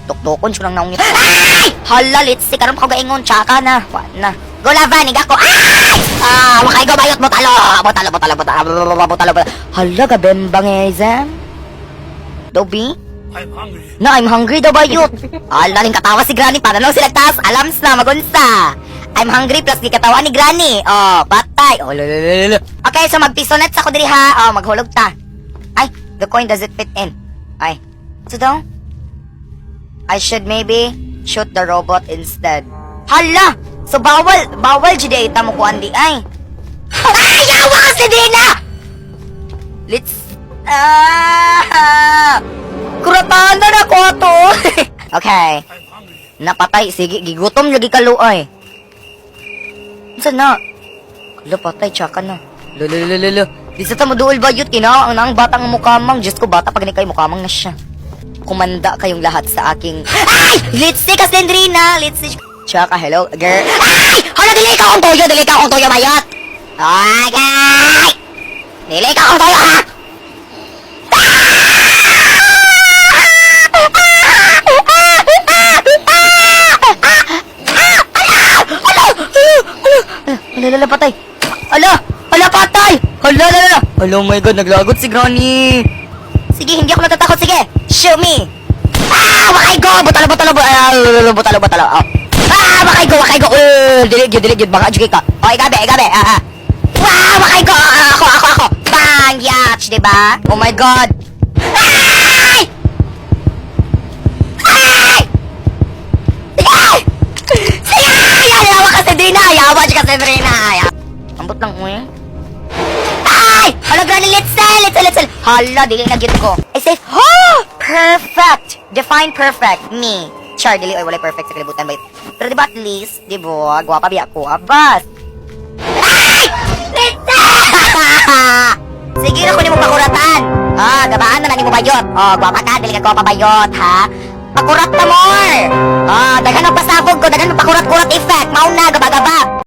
Tuktukon siya lang naungit. Ay! Hala, let's see. Karoon pa ko gaingon. Tsaka na. Na. Go laban, ako. Ay! Wakay go bayot. Butalo. Hala, gabembang ezam. Dobi? I'm hungry daw bayot. Hala, rin katawa si Granny. Para lang sila taas. Alams na, magunsa. I'm hungry plus di katawa ni Granny. Oh, patay. Oh, lululululu. Okay, so magpisonet sa ko diri ha. Oh, maghulog ta. Ay, the coin doesn't fit in. Ay, so daw? I should maybe shoot the robot instead. Hala! So bawal jud ita mo ko andi ay. Ay, yawa ka si Dina! Let's kuratan na ko to. Okay. Napatay sige gigutom lagi kaluoy. Unsa na? Kala patay tsaka na. Lululululu. Di sa ta mo duol ba yut kina ang batang mukamang. Just ko bata pag ni kay mukamang na siya. Kumanda kayong lahat sa aking... Ay! Let's see ka, Slendrina! Let's see... Tsaka, hello, girl. Ay! Hala, dili ka akong toyo, mayat! Okay! Dili ka akong toyo, ha? Hala, patay! Hala, patay! Hala! Oh my God, naglagot si Granny! Sige, hindi ako natatakot. Sige, shoot me. Wakay go. Butalo. Oh. Wakay go. Dilig. Baka jugi ka. Oh, igabe. Wakay go. Ako. Bang, yatch, diba? Oh my God. Ay! Sige! Yawa ka sa Drina. Ambot lang, uy. Hala, Granny, let's sell. Hala, dili na gyud ko. I say, perfect. Define perfect. Me. Char, dili, wala perfect sa kalibutan ba? Pero diba at least, di ba, gwapa biya ko, abas. Ay! Let's sell! Sige na ko ni mo pakuratan. Gabaan na ni mo bayot. Gwapa ka, dili ka gwapa bayot, ha? Pakurat na more. Daghan ang pasabog ko, daghan ang pakurat-kurat effect. Mauna, gaba-gaba.